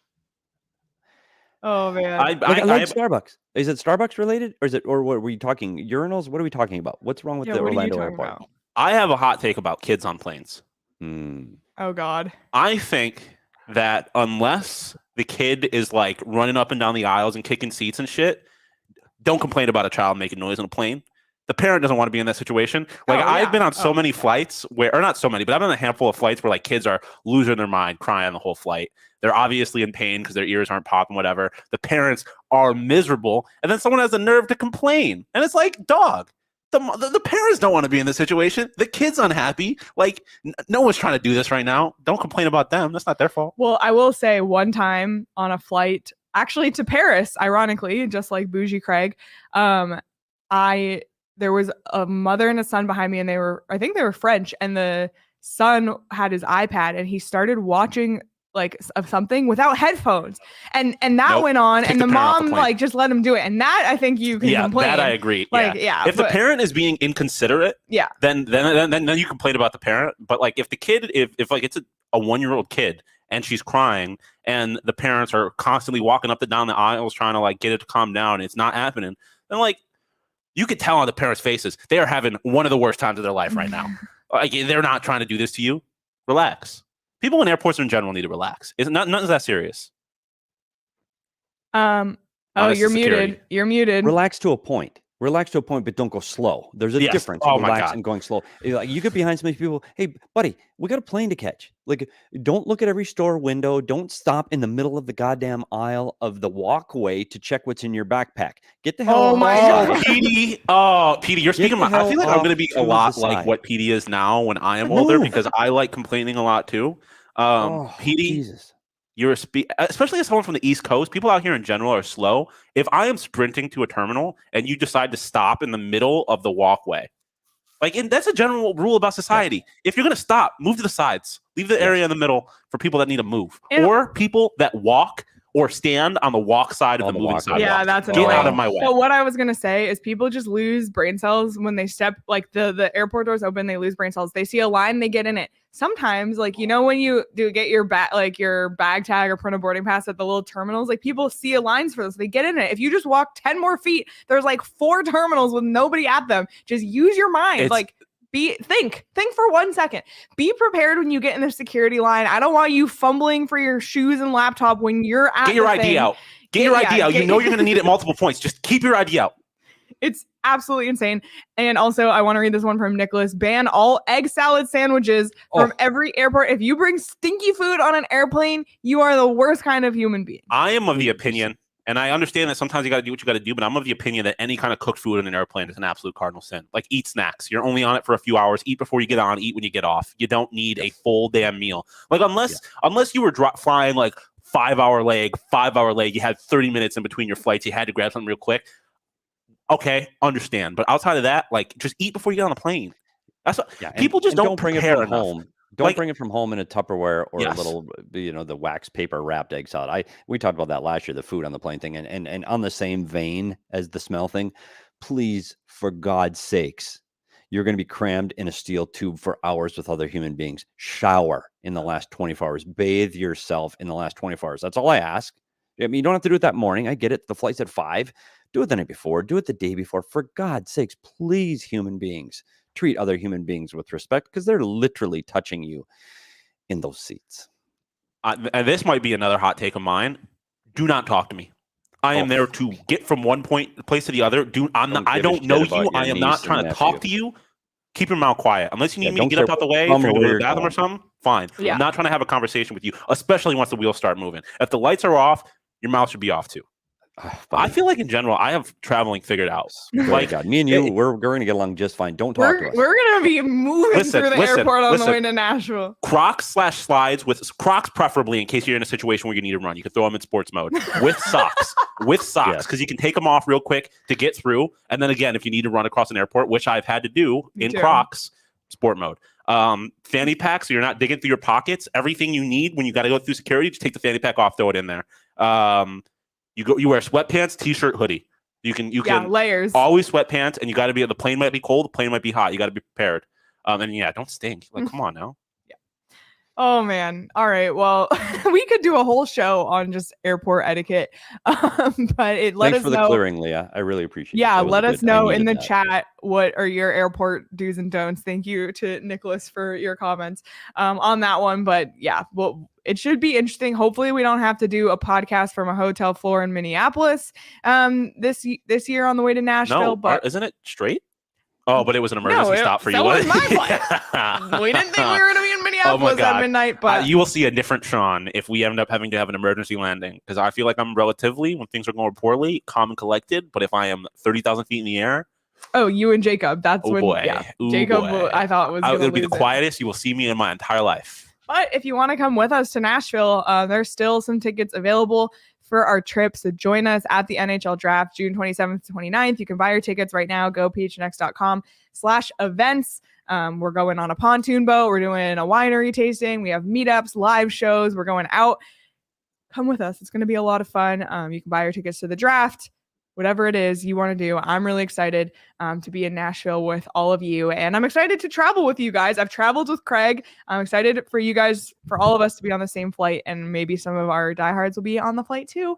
Oh man. I like Starbucks. Is it Starbucks related, or what were you talking? Urinals? What are we talking about? What's wrong with the Orlando airport? About? I have a hot take about kids on planes. Oh God. I think that unless the kid is like running up and down the aisles and kicking seats and shit, don't complain about a child making noise on a plane. The parent doesn't want to be in that situation. Like I've been on so many flights where, or not so many, but I've been on a handful of flights where like kids are losing their mind, crying the whole flight. They're obviously in pain because their ears aren't popping, whatever. The parents are miserable. And then someone has the nerve to complain. And it's like, dog, the parents don't want to be in this situation. The kid's unhappy. Like no one's trying to do this right now. Don't complain about them. That's not their fault. Well, I will say one time on a flight, actually to Paris, ironically, just like Bougie Craig, there was a mother and a son behind me, and I think they were French, and the son had his iPad and he started watching like something without headphones, and that went on, and the mom like just let him do it, and that I think you can complain. That I agree. Like if the parent is being inconsiderate, then you complain about the parent. But like if the kid, if like it's a 1-year-old kid and she's crying and the parents are constantly walking up and down the aisles trying to like get it to calm down, and it's not happening, then like you could tell on the parents' faces they are having one of the worst times of their life right now. Like they're not trying to do this to you. Relax. People in airports in general need to relax. Nothing's that serious. Oh, you're muted. You're muted. Relax to a point. Relax to a point, but don't go slow. There's a difference. Relax and going slow. Like you get behind some people. Hey, buddy, we got a plane to catch. Like, don't look at every store window. Don't stop in the middle of the goddamn aisle of the walkway to check what's in your backpack. Get the hell. Oh my God, Petey. Oh, Petey, you're speaking. I feel like I'm going to be a lot like what Petey is now when I am older, because I like complaining a lot too. Petey. Jesus. You're especially as someone from the East Coast, people out here in general are slow. If I am sprinting to a terminal and you decide to stop in the middle of the walkway, like that's a general rule about society. Yeah. If you're going to stop, move to the sides, leave the area in the middle for people that need to move, or people that walk or stand on the walk side of the moving sidewalk. Yeah, that's annoying. Get out of my way. But what I was gonna say is people just lose brain cells when they step, like the airport doors open, they lose brain cells. They see a line, they get in it. Sometimes, like, you know, when you do get your bag tag or print a boarding pass at the little terminals, like people see lines for this, they get in it. If you just walk 10 more feet, there's like 4 terminals with nobody at them. Just use your mind. Think for 1 second. Be prepared when you get in the security line. I don't want you fumbling for your shoes and laptop when you're at. Get your ID out. Get your ID out. You know you're going to need it multiple points. Just keep your ID out. It's absolutely insane. And also, I want to read this one from Nicholas. Ban all egg salad sandwiches from every airport. If you bring stinky food on an airplane, you are the worst kind of human being. I am of the opinion, and I understand that sometimes you got to do what you got to do, but I'm of the opinion that any kind of cooked food in an airplane is an absolute cardinal sin. Like, eat snacks. You're only on it for a few hours. Eat before you get on. Eat when you get off. You don't need a full damn meal. Like, unless you were flying like 5-hour leg, you had 30 minutes in between your flights, you had to grab something real quick. Okay, understand. But outside of that, like, just eat before you get on a plane. That's what people just don't bring it from home. Don't bring it from home in a Tupperware or a little, the wax paper wrapped egg salad. We talked about that last year, the food on the plane thing, and on the same vein as the smell thing. Please, for God's sakes, you're going to be crammed in a steel tube for hours with other human beings. Shower in the last 24 hours. Bathe yourself in the last 24 hours. That's all I ask. I mean, you don't have to do it that morning. I get it. The flight's at 5. Do it the night before. Do it the day before. For God's sakes, please, human beings, treat other human beings with respect, because they're literally touching you in those seats. And this might be another hot take of mine. Do not talk to me. I am there to get from one place to the other. I don't know you. I am not trying to talk to you. Keep your mouth quiet. Unless you need me to get up out the way for you to go to the bathroom or something. Fine. Yeah. I'm not trying to have a conversation with you, especially once the wheels start moving. If the lights are off, your mouth should be off too. I feel like in general, I have traveling figured out. Like God, me and you, we're going to get along just fine. Don't talk to us. We're gonna be moving through the airport on the way to Nashville. Crocs/slides with Crocs, preferably in case you're in a situation where you need to run. You can throw them in sports mode with socks, because you can take them off real quick to get through. And then again, if you need to run across an airport, which I've had to do in Crocs, sport mode. Fanny pack, so you're not digging through your pockets. Everything you need when you got to go through security, just take the fanny pack off, throw it in there. You wear sweatpants, t-shirt, hoodie. You can layers. Always sweatpants, and you got to be. The plane might be cold, the plane might be hot. You got to be prepared. And don't stink. Like, come on now. Yeah. Oh man. All right. Well, we could do a whole show on just airport etiquette. But Thanks for the clearing, Leah. I really appreciate it. Yeah, let us know in the chat what are your airport do's and don'ts. Thank you to Nicholas for your comments on that one. But yeah, well, it should be interesting. Hopefully we don't have to do a podcast from a hotel floor in Minneapolis this year on the way to Nashville. No, but isn't it straight? Oh, but it was an emergency stop for you. That was my flight. We didn't think we were going to be in Minneapolis at midnight. But you will see a different Sean if we end up having to have an emergency landing. Because I feel like I'm relatively, when things are going poorly, calm and collected. But if I am 30,000 feet in the air. Oh, you and Jacob. That's Jacob, I thought was it'll be the quietest you will see me in my entire life. But if you want to come with us to Nashville, there's still some tickets available for our trip. So join us at the NHL draft, June 27th to 29th. You can buy your tickets right now. Go phnx.com/events. We're going on a pontoon boat. We're doing a winery tasting. We have meetups, live shows. We're going out. Come with us. It's going to be a lot of fun. You can buy your tickets to the draft. Whatever it is you want to do. I'm really excited to be in Nashville with all of you. And I'm excited to travel with you guys. I've traveled with Craig. I'm excited for you guys, for all of us to be on the same flight. And maybe some of our diehards will be on the flight too.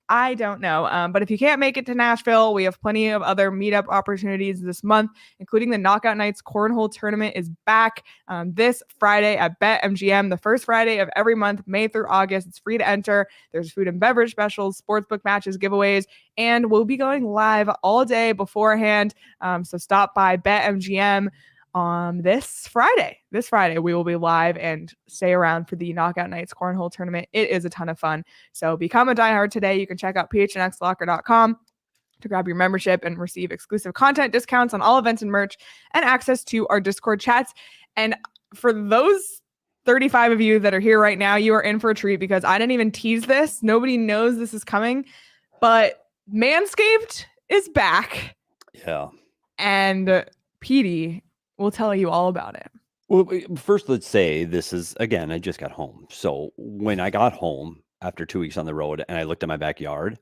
I don't know. But if you can't make it to Nashville, we have plenty of other meetup opportunities this month, including the Knockout Nights Cornhole Tournament is back this Friday at BetMGM, the first Friday of every month, May through August. It's free to enter. There's food and beverage specials, sportsbook matches, giveaways, and we'll be going live all day beforehand. So stop by BetMGM this Friday. This Friday, we will be live and stay around for the Knockout Nights Cornhole Tournament. It is a ton of fun. So become a diehard today. You can check out phnxlocker.com to grab your membership and receive exclusive content, discounts on all events and merch, and access to our Discord chats. And for those 35 of you that are here right now, you are in for a treat because I didn't even tease this. Nobody knows this is coming, but Manscaped is back. Yeah. And Petey will tell you all about it. Well, first, let's say this is, again, I just got home. So when I got home after 2 weeks on the road and I looked at my backyard,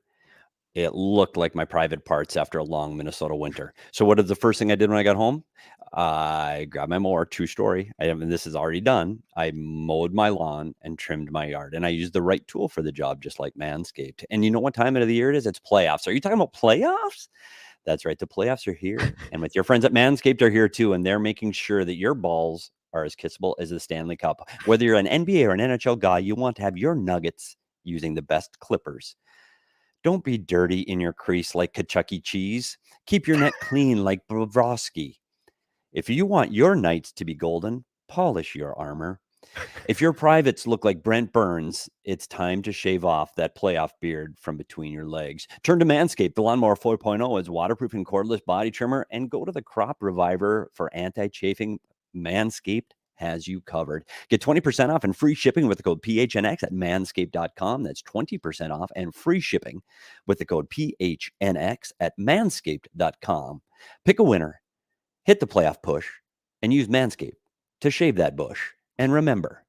it looked like my private parts after a long Minnesota winter. So what is the first thing I did when I got home? I grabbed my mower, true story. This is already done. I mowed my lawn and trimmed my yard. And I used the right tool for the job, just like Manscaped. And you know what time of the year it is? It's playoffs. Are you talking about playoffs? That's right. The playoffs are here. And with your friends at Manscaped are here too. And they're making sure that your balls are as kissable as the Stanley Cup. Whether you're an NBA or an NHL guy, you want to have your nuggets using the best clippers. Don't be dirty in your crease like Kentucky cheese. Keep your net clean like Bobrovsky. If you want your nights to be golden, polish your armor. If your privates look like Brent Burns, it's time to shave off that playoff beard from between your legs. Turn to Manscaped. The Lawnmower 4.0 is waterproof and cordless body trimmer, and go to the Crop Reviver for anti-chafing. Manscaped has you covered. Get 20% off and free shipping with the code PHNX at manscaped.com. That's 20% off and free shipping with the code PHNX at manscaped.com. Pick a winner, hit the playoff push, and use Manscaped to shave that bush. And remember,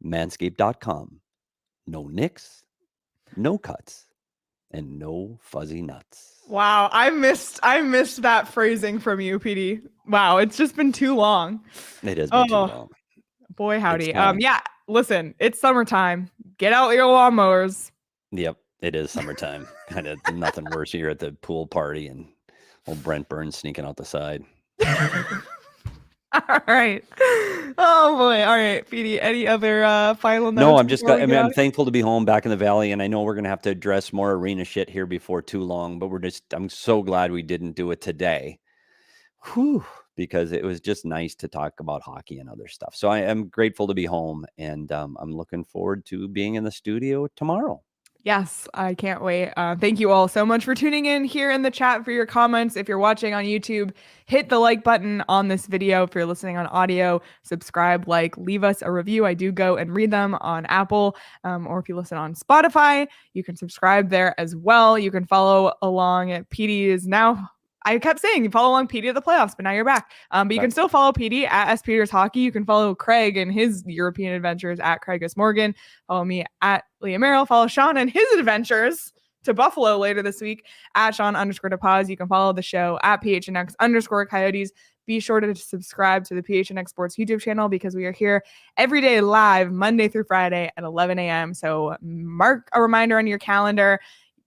manscaped.com. No nicks, no cuts, and no fuzzy nuts. Wow, I missed that phrasing from you, PD. Wow, it's just been too long. It has been too long. Boy, howdy. Yeah, listen, it's summertime. Get out your lawnmowers. Yep, it is summertime. Kind of nothing worse here at the pool party and old Brent Burns sneaking out the side. All right. Oh boy. All right, Petey. Any other final notes? No, I'm thankful to be home back in the Valley, and I know we're gonna have to address more arena shit here before too long. But I'm so glad we didn't do it today. Whew. because it was just nice to talk about hockey and other stuff. So I am grateful to be home, and I'm looking forward to being in the studio tomorrow. Yes, I can't wait. Thank you all so much for tuning in here in the chat for your comments. If you're watching on YouTube, hit the like button on this video. If you're listening on audio, subscribe, leave us a review. I do go and read them on Apple, or if you listen on Spotify, you can subscribe there as well. You can follow along at Petey is now. I kept saying you follow along Petey at the playoffs, but now you're back. But you can still follow Petey at S. Peters Hockey. You can follow Craig and his European adventures at Craig S. Morgan. Follow me at Leah Merrill. Follow Sean and his adventures to Buffalo later this week at Sean_DePaz. You can follow the show at PHNX_Coyotes. Be sure to subscribe to the PHNX Sports YouTube channel because we are here every day live, Monday through Friday at 11 a.m. So mark a reminder on your calendar.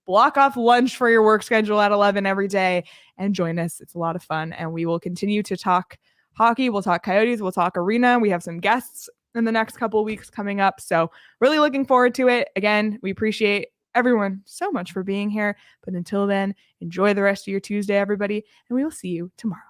Block off lunch for your work schedule at 11 every day and join us. It's a lot of fun, and we will continue to talk hockey. We'll talk Coyotes. We'll talk arena. We have some guests in the next couple of weeks coming up, so really looking forward to it. Again, we appreciate everyone so much for being here, but until then, enjoy the rest of your Tuesday, everybody, and we will see you tomorrow.